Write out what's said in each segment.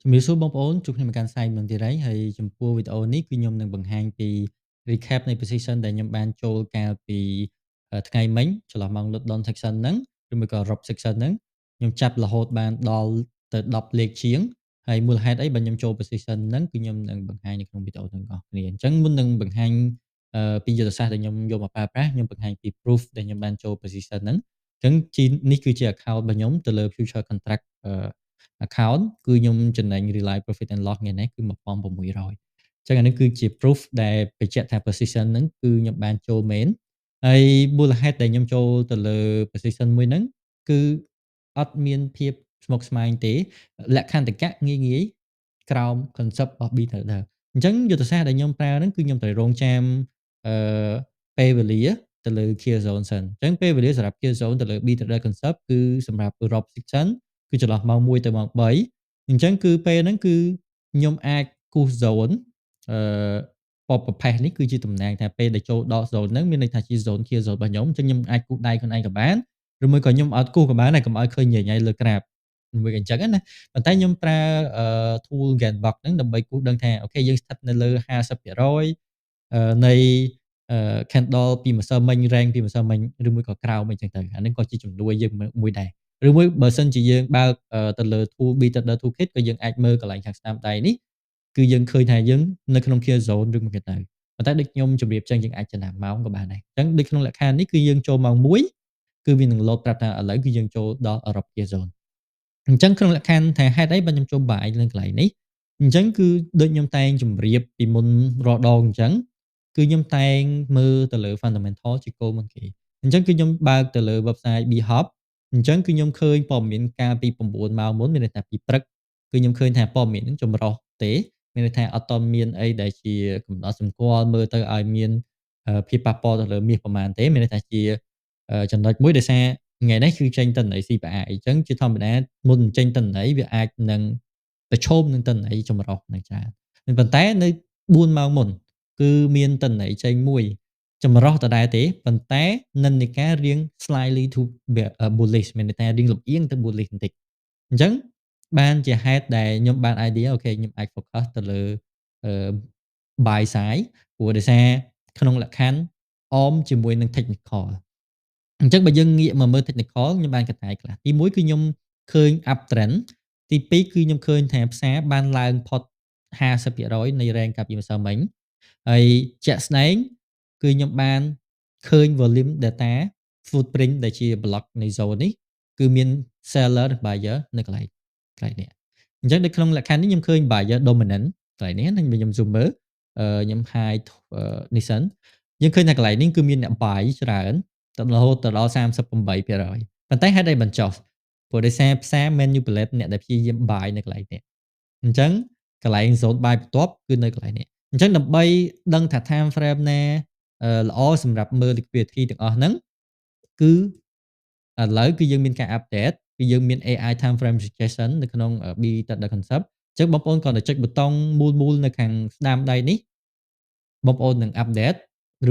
ជំរាបសួរបងប្អូនជួបគ្នាមកកាន់ Site ម្ដងទៀតហើយចំពោះវីដេអូនេះគឺខ្ញុំនឹងបង្ហាញពី recap នៃ position ដែលខ្ញុំបានចូលកាលពីថ្ងៃមិញចន្លោះម៉ោង London section ហ្នឹងឬមួយក៏ Rob section ហ្នឹងខ្ញុំចាប់រហូតបានដល់ទៅ10លេខជាងហើយមូលហេតុអីបើខ្ញុំចូល position ហ្នឹងគឺខ្ញុំនឹងបង្ហាញនៅក្នុងវីដេអូទាំងអស់គ្នាអញ្ចឹងមុននឹងបង្ហាញពីយុទ្ធសាស្ត្រដែលខ្ញុំយកមកប្រើប្រាស់ខ្ញុំបង្ហាញពី proof ដែលខ្ញុំបានចូល position ហ្នឹងអញ្ចឹងនេះគឺជា account របស់ខ្ញុំទៅលើ future contract account គឺខ្ញុំចំណេញ realize profit and loss ថ្ងៃនេះគឺ 1600 អញ្ចឹងអានេះគឺជា proof ដែលបញ្ជាក់ថា position ហ្នឹងគឺខ្ញុំបានចូលមែនហើយមូលហេតុដែលខ្ញុំចូលទៅលើ position មួយហ្នឹងគឺអត់មានភាពស្មុគស្មាញទេលក្ខន្តិកៈងាយៗក្រោម concept របស់ B-Trader អញ្ចឹងយុទ្ធសាស្ត្រដែលខ្ញុំប្រើហ្នឹងគឺខ្ញុំត្រូវរង់ចាំអឺពេលវេលាទៅលើ Clear Zone សិនអញ្ចឹងពេលវេលាសម្រាប់ Clear Zone ទៅលើ B-Trader concept គឺសម្រាប់ Rob section គឺចន្លោះម៉ោង1ទៅម៉ោង3អញ្ចឹងគឺពេលហ្នឹងគឺខ្ញុំអាចគូស zone អឺពណ៌ប្រផេះនេះគឺជាតំណាងថាពេលដែលចូលដល់ zone ហ្នឹងមានន័យថាជា zone Clear Zone របស់ខ្ញុំអញ្ចឹងខ្ញុំអាចគូសដៃខ្លួនឯងក៏បានឬមួយក៏ខ្ញុំអត់គូសក៏បានដែរកុំឲ្យឃើញញញលើក្រាបមួយអញ្ចឹងណាប៉ុន្តែខ្ញុំប្រើtool Genbox ហ្នឹងដើម្បីគូសដឹងថាអូខេយើងស្ថិតនៅលើ 50% នៃcandle ពីម្សិលមិញ rank ពីម្សិលមិញឬមួយក៏ក្រោមអីចឹងទៅអានេះក៏ជាជំនួយយើងមួយដែរឬមួយបើសិនជាយើងបើកទៅលើ tool B-Trader Toolkit ក៏យើងអាចមើលកន្លែងខាងស្ដាំដៃនេះគឺយើងឃើញថាយើងនៅក្នុង clear zone ឬមួយក៏ទៅប៉ុន្តែដូចខ្ញុំជម្រាបចឹងយើងអាចចំណាំម៉ោងក៏បានដែរអញ្ចឹងដូចក្នុងលក្ខខណ្ឌនេះគឺយើងចូលម៉ោង1គឺវានឹង load ប្រាប់ថាឥឡូវគឺយើងចូលដល់ Europe clear zone អញ្ចឹងក្នុងលក្ខខណ្ឌថាហេតុអីបើខ្ញុំចូលបាយនៅកន្លែងនេះអញ្ចឹងគឺដូចខ្ញុំតែងជម្រាបពីមុនរាល់ដងអញ្ចឹងគឺខ្ញុំតែងមើលទៅលើ fundamental ជាគោលមុនគេអញ្ចឹងគឺខ្ញុំបើកទៅលើ website BHop អញ្ចឹងគឺខ្ញុំឃើញព័ត៌មានកាលពី9ម៉ោងមុនមានន័យថាពីព្រឹកគឺខ្ញុំឃើញថាព័ត៌មានហ្នឹងចម្រុះទេមានន័យថាអត់ទាន់មានអីដែលជាកំណត់សម្គាល់មើលទៅឲ្យមានភាពប៉ះពាល់ទៅលើមាសប្រមាណទេមានន័យថាជាចំណុចមួយដោយសារថ្ងៃនេះគឺចេញទិន្នន័យ CPI អញ្ចឹងជាធម្មតាមុនចេញទិន្នន័យវាអាចនឹងប្រឈមនឹងទិន្នន័យចម្រុះនឹងច្រើនប៉ុន្តែនៅ4ម៉ោងមុនគឺមានទិន្នន័យចេញមួយចម្រុះដដែលទេប៉ុន្តែនិន្នាការរៀង slightly to bullish មានន័យថារៀងលំអៀងទៅ bullish បន្តិចអញ្ចឹងបានជាហេតុដែលខ្ញុំបាន idea អូខេខ្ញុំអាច focus ទៅលើអឺ buy side ព្រោះដោយសារក្នុងលក្ខខណ្ឌអមជាមួយនឹង technical អញ្ចឹងបើយើងងាកមកមើល technical ខ្ញុំបានកត្តាខ្លះទី1គឺខ្ញុំឃើញ uptrend ទី2គឺខ្ញុំឃើញថាផ្សារបានឡើងផុត50%នៃ range កាលពីម្សិលមិញហើយជាក់ស្ដែងគឺខ្ញុំបានឃើញ volume data footprint ដែលជា block នៃ zone នេះគឺមាន seller និង buyer នៅកន្លែងនេះអញ្ចឹងនៅក្នុងលក្ខខណ្ឌនេះខ្ញុំឃើញ buyer dominant កន្លែងនេះណាខ្ញុំ zoom មើលខ្ញុំ hide នេះសិនយើងឃើញថាកន្លែងនេះគឺមានអ្នក buy ច្រើនរហូតទៅដល់38%ប៉ុន្តែហេតុអីបញ្ចុះព្រោះដោយសារផ្សារ manipulate អ្នកដែលព្យាយាម buy នៅកន្លែងនេះអញ្ចឹងកន្លែង zone buy បន្ទាប់គឺនៅកន្លែងនេះអញ្ចឹងដើម្បីដឹងថា time frame ណាល្អសម្រាប់មើល liquidity ទាំងអស់ហ្នឹងគឺឥឡូវគឺយើងមានការ update គឺយើងមាន AI time frame suggestion នៅក្នុង B-Trader Concept អញ្ចឹងបងប្អូនគ្រាន់តែចុចប៊ូតុងមូលៗនៅខាងស្ដាំដៃនេះបងប្អូននឹង update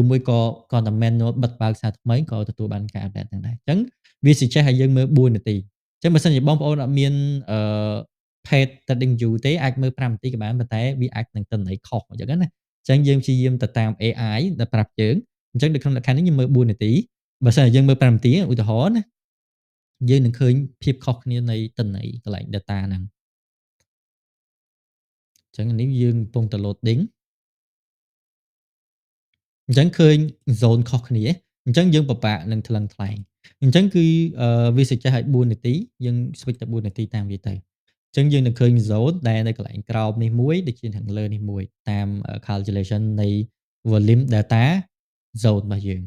ឬមួយក៏គ្រាន់តែ manual បិទបើកសារថ្មីក៏ទទួលបានការ update ហ្នឹងដែរអញ្ចឹងវា suggest ឲ្យយើងមើល4នាទីអញ្ចឹងបើសិនជាបងប្អូនអត់មានpaid trading view ទេអាចមើល5នាទីក៏បានប៉ុន្តែវាអាចនឹងទិន្នន័យខុសអញ្ចឹងណាអញ្ចឹងយើងព្យាយាមទៅតាម AI ដែលប្រាប់យើងអញ្ចឹងនៅក្នុងលក្ខខណ្ឌនេះខ្ញុំមើល4នាទីបើសិនជាយើងមើល5នាទីឧទាហរណ៍ណាយើងនឹងឃើញភាពខុសគ្នានៃទិន្នន័យកន្លែង data ហ្នឹងអញ្ចឹងនេះយើងកំពុងតែ loading អញ្ចឹងឃើញ zone ខុសគ្នាអញ្ចឹងយើងពិបាកនឹងថ្លឹងថ្លែងអញ្ចឹងគឺវា suggest ឲ្យ4នាទីយើង switch ទៅ4នាទីតាមវាទៅអញ្ចឹងយើងនឹងឃើញ zone ដែលនៅកន្លែងក្រោមនេះមួយដូចជាខាងលើនេះមួយតាម calculation នៃ volume data zone របស់យើង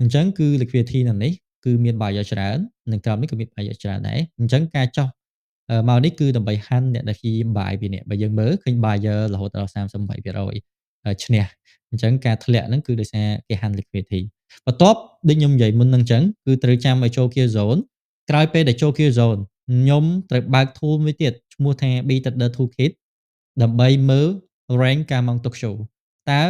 អញ្ចឹងគឺ liquidity នៅនេះគឺមាន buyer ច្រើននិងក្រោមនេះក៏មាន buyer ច្រើនដែរអញ្ចឹងការចុះមកនេះគឺដើម្បីហាន់អ្នកដែលព្យាយាម buy ពីនេះបើយើងមើលឃើញ buyer រហូតដល់38%ឈ្នះអញ្ចឹងការធ្លាក់ហ្នឹងគឺដោយសារគេ handle liquidity បន្ទាប់ដូចខ្ញុំនិយាយមុនហ្នឹងអញ្ចឹងគឺត្រូវចាំឲ្យចូល clear zone ក្រោយពេលដែលចូល clear zone ខ្ញុំត្រូវបើក tool មួយទៀតឈ្មោះថា B-Trader Toolkit ដើម្បីមើល range កាលម៉ោង Tokyo តើ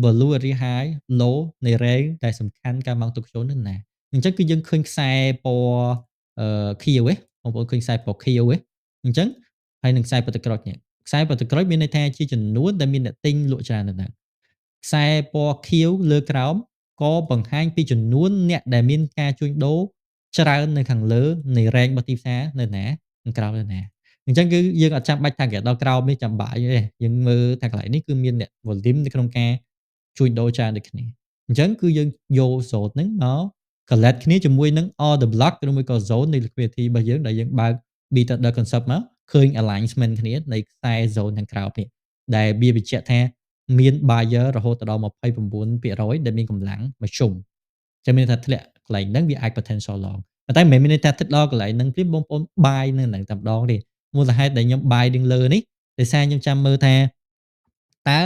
value area high low នៃ range ដែលសំខាន់កាលម៉ោង Tokyo នឹងណាអញ្ចឹងគឺយើងឃើញខ្សែពណ៌ខៀវឯងបងប្អូនឃើញខ្សែពណ៌ខៀវឯងអញ្ចឹង ហើយនឹងខ្សែប៉ុតក្រូចនេះខ្សែប៉ុតក្រូចមានន័យថាជាចំនួនដែលមានអ្នកទិញលក់ច្រើននៅហ្នឹងខ្សែពណ៌ខៀវលើក្រោមក៏បង្ហាញពីចំនួនអ្នកដែលមានការជួញដូរច្រើននៅខាងលើនៃ rank របស់ទីផ្សារនៅណាខាងក្រោមនៅណាអញ្ចឹងគឺយើងអត់ចាំបាច់ target ដល់ក្រោមនេះចាំបាច់ទេយើងមើលថាកន្លែងនេះគឺមានអ្នក volume នៅក្នុងការជួញដូរច្រើនដូចគ្នាអញ្ចឹងគឺយើងយក zone ហ្នឹងមក collect គ្នាជាមួយនឹង all the block ឬមួយក៏ zone នៃ liquidity របស់យើងដែលយើងបើក beta the concept មកឃើញ alignment គ្នានៃខ្សែ zone ខាងក្រោមនេះដែលវាបញ្ជាក់ថាមាន buyer រហូតដល់29%ដែលមានកម្លាំងមធ្យមចាំមានថាធ្លាក់កន្លែងហ្នឹងវាអាច potential long ប៉ុន្តែមិនមែនមានន័យថាទឹកដល់កន្លែងហ្នឹងព្រាមបងប្អូន buy នៅហ្នឹងតែម្ដងទេមូលហេតុដែលខ្ញុំ buy នឹងលើនេះដោយសារខ្ញុំចាំមើលថាតើ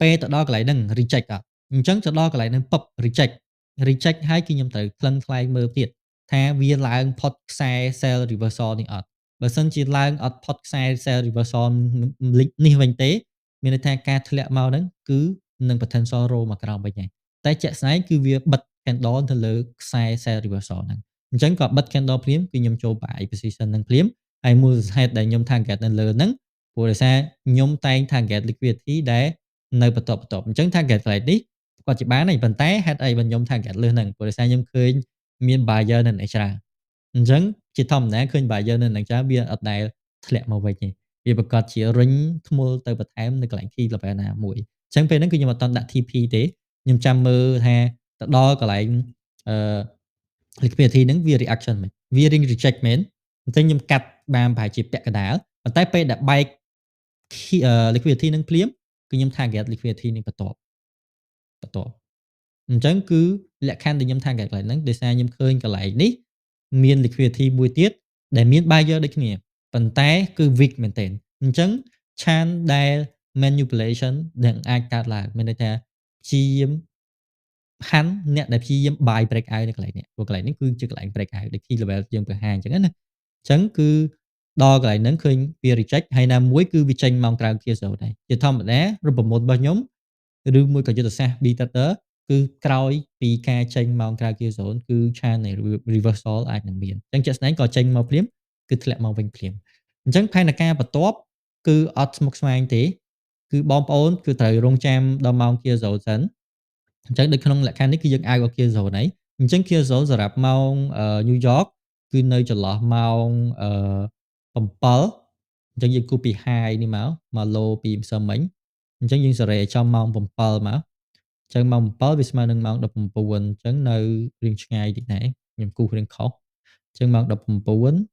ពេលទៅដល់កន្លែងហ្នឹង reject អត់អញ្ចឹងទៅដល់កន្លែងហ្នឹងពឹប reject ហើយគឺខ្ញុំត្រូវថ្លឹងថ្លែងមើលទៀតថាវាឡើងផុតខ្សែ sell reversal នេះអត់បើសិនជាឡើងអត់ផុតខ្សែ sell reversal នេះវិញទេមានន័យថាការធ្លាក់មកហ្នឹងគឺនឹង potential roll មកក្រោមវិញហើយតែជាក់ស្ដែងគឺវាបិទ candle ទៅលើខ្សែ sell reversal ហ្នឹងអញ្ចឹងក៏បិទ candle ភ្លាមគឺខ្ញុំចូល buy position ហ្នឹងភ្លាមហើយមូលហេតុដែលខ្ញុំ target នៅលើហ្នឹងព្រោះដោយសារខ្ញុំតែង target liquidity ដែលនៅបន្ទាប់អញ្ចឹង target trade នេះគាត់ជាបានហើយប៉ុន្តែហេតុអីបើខ្ញុំ target លើហ្នឹងព្រោះដោយសារខ្ញុំឃើញមាន buyer នៅនេះច្រើនអញ្ចឹងជាធម្មតាឃើញ buyer នៅនឹងច្រើនវាអត់ដែលធ្លាក់មកវិញទេវាប្រកាសជារុញធ្មល់ទៅបន្ថែមនៅកន្លែង key level ណាមួយអញ្ចឹងពេលហ្នឹងគឺខ្ញុំអត់តន់ដាក់ TP ទេខ្ញុំចាំមើលថាទៅដល់កន្លែងអឺ liquidity ហ្នឹងវា reaction មែនវា ring reject មែនអញ្ចឹងខ្ញុំកាត់បានប្រហែលជាពាក់កណ្ដាលប៉ុន្តែពេលដែលបែក liquidity ហ្នឹងភ្លាមគឺខ្ញុំ target liquidity នេះបន្ទាប់អញ្ចឹងគឺលក្ខខណ្ឌដែលខ្ញុំ target កន្លែងហ្នឹងដោយសារខ្ញុំឃើញកន្លែងនេះមាន liquidity មួយទៀតដែលមាន buyer ដូចគ្នាប៉ុន្តែគឺ weak មែនទែនអញ្ចឹងឆានដែល manipulation នឹងអាចកើតឡើងមានន័យថាព្យាយាមហាន់អ្នកដែលព្យាយាម buy break out នៅកន្លែងនេះព្រោះកន្លែងនេះគឺជាកន្លែង break out ដូច key level យើងបង្ហាញអញ្ចឹងណាអញ្ចឹងគឺដល់កន្លែងហ្នឹងឃើញវា reject ហើយណាមួយគឺវាចេញមកក្រៅ clear zone ដែរជាធម្មតារូបមន្តរបស់ខ្ញុំឬមួយក៏យុទ្ធសាស្ត្រ B Tether គឺក្រោយពីការចេញមកក្រៅ clear zone គឺ channel reversal អាចនឹងមានអញ្ចឹងជាក់ស្ដែងក៏ចេញមកភ្លាមគឺធ្លាក់មកវិញភ្លាមអញ្ចឹងផែនការបន្ទាប់គឺអត់ស្មុគស្មាញទេគឺបងប្អូនគឺត្រូវរង់ចាំដល់ម៉ោង clear zone សិនអញ្ចឹងនៅក្នុងលក្ខខណ្ឌនេះគឺយើងអាច clear zone ហើយអញ្ចឹង clear zone សម្រាប់ម៉ោងNew York គឺនៅចន្លោះម៉ោង7អញ្ចឹងយើងគូសពី high នេះមក low ពីម្សិលមិញអញ្ចឹងយើងសេរីឲ្យចំម៉ោង7មកអញ្ចឹងម៉ោង7វាស្មើនឹងម៉ោង19អញ្ចឹងនៅរៀងឆ្ងាយតិចដែរខ្ញុំគូសរៀងខុសអញ្ចឹងម៉ោង19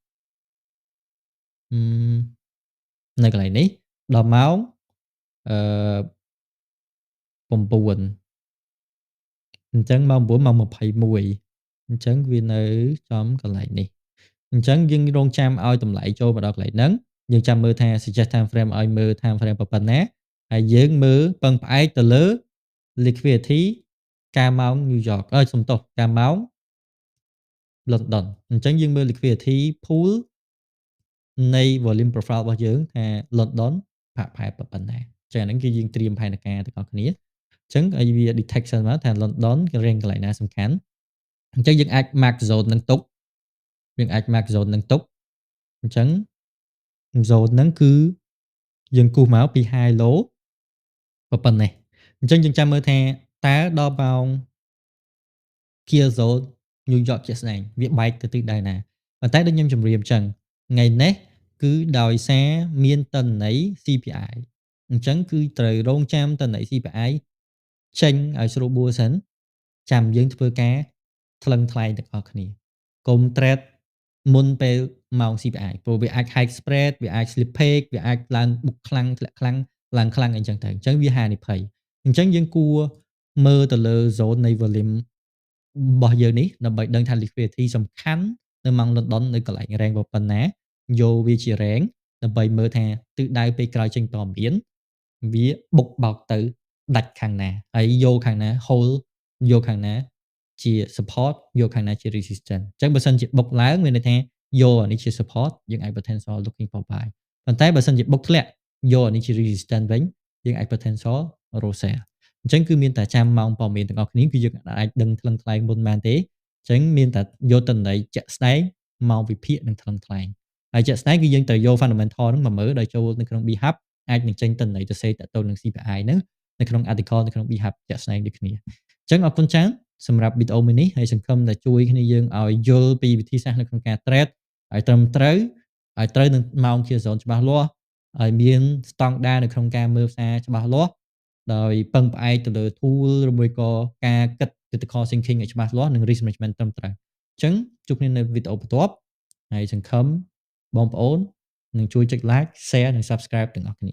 នៅកន្លែងនេះដល់ម៉ោងអឺ9អញ្ចឹងម៉ោង9ម៉ោង21អញ្ចឹងវានៅចំកន្លែងនេះអញ្ចឹងយើងរងចាំឲ្យតម្លៃចូលមកដល់កន្លែងហ្នឹងយើងចាំមើលថា suggest time frame ឲ្យមើល time frame ប៉ុណ្ណាហើយយើងមើលពឹងផ្អែកទៅលើ liquidity ការម៉ោង New York សុំទោសការម៉ោង London អញ្ចឹងយើងមើល liquidity pool នៃ volume profile របស់យើងថា London ផាកផែប៉ុណ្ណាចឹងអាហ្នឹងគឺយើងត្រៀមផែនការទាំងអស់គ្នាអញ្ចឹងឲ្យវា detection មកថា London គេរៀងកន្លែងណាសំខាន់អញ្ចឹងយើងអាច mark zone នឹងទុកយើងអាច mark zone នឹងទុកអញ្ចឹង zone ហ្នឹងគឺយើងគូសមកពី high low ប៉ុណ្ណេះអញ្ចឹងយើងចាំមើលថាតើដល់ម៉ោង clear zone New York ជាក់ស្ដែងវាបែកទៅទិសដៅណាប៉ុន្តែដូចខ្ញុំជម្រាបអញ្ចឹងថ្ងៃនេះគឺដោយសារមានតន័យ CPI អញ្ចឹងគឺត្រូវរងចាំតន័យ CPI ចេញឲ្យស្រួលបួលសិនចាំយើងធ្វើការថ្លឹងថ្លែងទាំងអស់គ្នាកុំ trade មុនពេលម៉ោង CPI ព្រោះវាអាច high spread វាអាច slippage វាអាចឡើងបុកខ្លាំងធ្លាក់ខ្លាំងឡើងខ្លាំងអីចឹងទៅអញ្ចឹងវាហានិភ័យអញ្ចឹងយើងគួរមើលទៅលើ zone នៃ volume របស់យើងនេះដើម្បីដឹងថា liquidity សំខាន់នៅម៉ោង London នៅកន្លែង range ប៉ុណ្ណាយកវាជា range ដើម្បីមើលថាទិសដៅពេលក្រោយចេញតមានវាបុកបោកទៅដាច់ខាងណាហើយយកខាងណា hold យកខាងណាជា support យកខាងណាជា resistance អញ្ចឹងបើសិនជាបុកឡើងមានន័យថាយកអានេះជា support យើងអាច potential looking for buy ប៉ុន្តែបើសិនជាបុកធ្លាក់យកអានេះជា resistance វិញយើងអាច potential roll sell អញ្ចឹងគឺមានតែចាំម៉ោងព័ត៌មានទាំងអស់គ្នាគឺយើងអាចដឹងថ្លឹងថ្លែងមុនបានទេអញ្ចឹងមានតែយកតន័យជាក់ស្ដែងមកវិភាគនិងថ្លឹងថ្លែង ហើយជាក់ស្ដែងគឺយើងត្រូវយក fundamental ហ្នឹងមកមើលដោយចូលនៅក្នុង B-Hub អាចនឹងចេញទិន្នន័យសរសេរទាក់ទងនឹង CPI ហ្នឹងនៅក្នុង article នៅក្នុង B-Hub ជាក់ស្ដែងដូចគ្នាអញ្ចឹងអរគុណច្រើនសម្រាប់វីដេអូមួយនេះហើយសង្ឃឹមថាជួយគ្នាយើងឲ្យយល់ពីវិធីសាស្ត្រនៅក្នុងការ trade ឲ្យត្រឹមត្រូវឲ្យត្រូវនឹងម៉ោងជា zone ច្បាស់លាស់ឲ្យមានស្តង់ដារនៅក្នុងការមើលផ្សារច្បាស់លាស់ដោយពឹងផ្អែកទៅលើ tool ឬមួយក៏ការគិត critical thinking ឲ្យច្បាស់លាស់និង risk management ត្រឹមត្រូវអញ្ចឹងជួបគ្នានៅវីដេអូបន្ទាប់ហើយសង្ឃឹមបងប្អូននឹងជួយចុច like share និង subscribe ទាំងអស់គ្នា